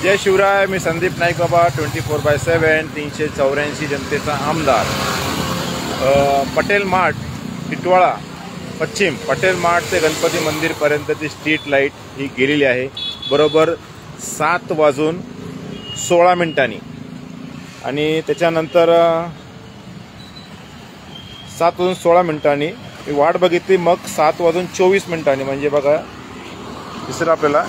जय शिवराय. मी संदीप नाईक बाबा, 24/7 384 जनतेचा आमदार. पटेल मार्ट टिटवाळा पश्चिम, पटेल मार्ट ते गणपती मंदिरपर्यंतची स्ट्रीट लाईट ही गेलेली आहे बरोबर 7:16 आणि त्याच्यानंतर 7:16 मी वाट बघितली. मग 7:24 म्हणजे बघा दिसलं आपल्याला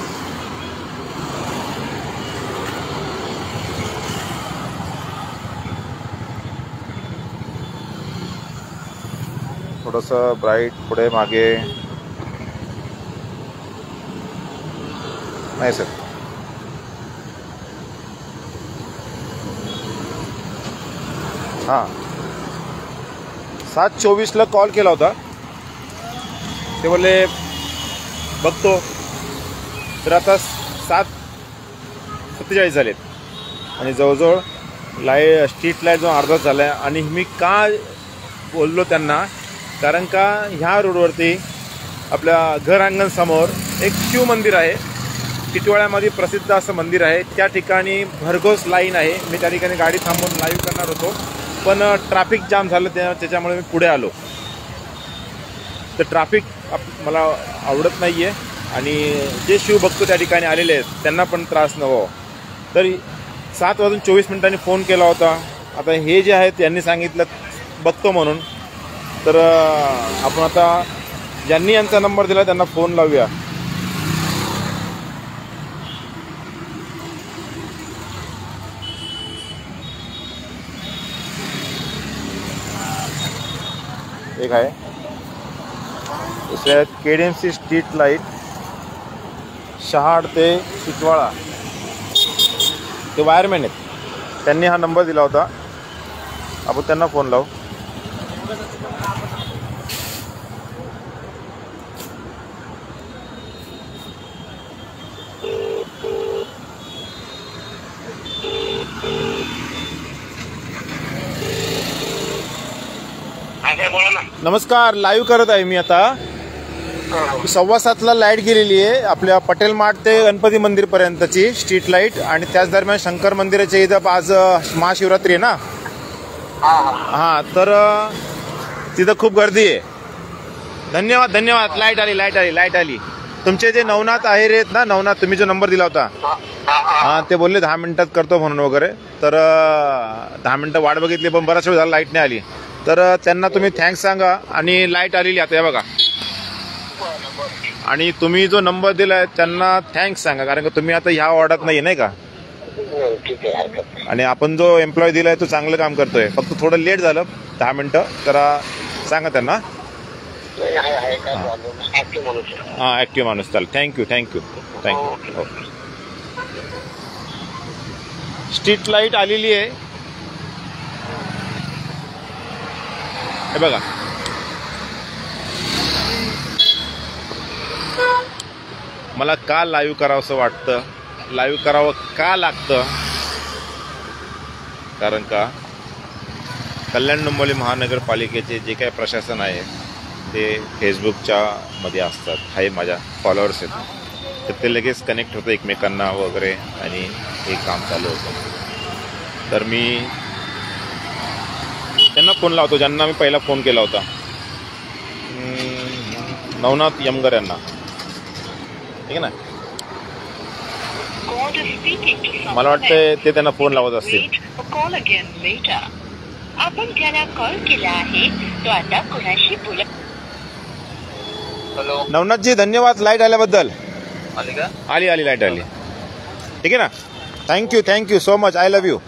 थोडंसं ब्राईट पुढे मागे नाही सर. हां 7:24 कॉल केला होता. ते बोलले बघतो. तर आता 7:47 झालेत आणि जवळजवळ स्ट्रीट लाईट जो अर्धा झाला आहे. आणि मी का बोललो त्यांना, कारण का ह्या रोडवरती आपल्या घर अंगणसमोर एक शिव मंदिर आहे. टिटवाळ्यामध्ये प्रसिद्ध असं मंदिर आहे. त्या ठिकाणी भरघोस लाईन आहे. मी त्या ठिकाणी गाडी थांबवून लाईव्ह करणार होतो, पण ट्रॅफिक जाम झालं त्याच्यामुळे मी पुढे आलो. तर ट्रॅफिक मला आवडत नाही आहे आणि जे शिवभक्त त्या ठिकाणी आलेले आहेत त्यांना पण त्रास नको. तर 7:24 फोन केला होता. आता हे जे आहेत यांनी सांगितलं बघतो म्हणून. तर आपण आता ज्यांनी यांचा नंबर दिला त्यांना फोन लावूया. एक आहे दुसऱ्या KDMC स्ट्रीट लाईट शहाड ते टिटवाळा, ते वायरमॅन आहेत. त्यांनी हा नंबर दिला होता. आपण त्यांना फोन लावू. नमस्कार. लाईव्ह करत आहे मी आता. 7:15 लाईट गेलेली आहे आपल्या पटेल मार्ट ते गणपती मंदिर पर्यंतची स्ट्रीट लाईट. आणि त्याच दरम्यान शंकर मंदिराच्या इथं आज महाशिवरात्री आहे ना. हां तर तिथं खूप गर्दी आहे. धन्यवाद धन्यवाद. लाईट आली. तुमचे जे नवनाथ आहेर आहेत ना, नवनाथ, तुम्ही जो नंबर दिला होता, हां ते बोलले 10 मिनिटात करतो म्हणून वगैरे. तर 10 मिनिटं वाट बघितली पण बराच वेळ झाला लाईट नाही आली. तर त्यांना तुम्ही थँक्स सांगा. आणि लाईट आलेली आता बघा. आणि तुम्ही जो नंबर दिलाय त्यांना थँक्स सांगा, कारण का तुम्ही आता ह्या वॉर्डात नाही का. आणि आपण जो एम्प्लॉय दिलाय तो चांगलं काम करतोय. फक्त थोडं लेट झालं 10 मिनिटं. तर सांगा त्यांना. हां ऍक्टिव्ह माणूस. चालेल. थँक्यू. स्ट्रीट लाईट आलेली आहे हे बघा. मला का लाईव्ह करावं असं वाटतं, लाईव्ह करावं का लागतं, कारण का कल्याण डोंबिवली महानगरपालिकेचे जे काही प्रशासन आहे ते फेसबुकच्या मध्ये असतात. हे माझ्या फॉलोअर्स आहेत, तर ते लगेच कनेक्ट होतं एकमेकांना वगैरे आणि हे काम चालू होतं. तर मी त्यांना फोन लावतो ज्यांना मी पहिला फोन केला होता, नवनाथ यमगर यांना. ठीक आहे ना. मला वाटतं ते त्यांना फोन लावत असतील. आपण ज्याला कॉल केला आहे तो आता कोणाशी बोलत. हॅलो नवनाथजी, धन्यवाद लाईट आल्याबद्दल. आली का? आली लाईट आली. ठीक आहे ना. Thank you so much. I love you.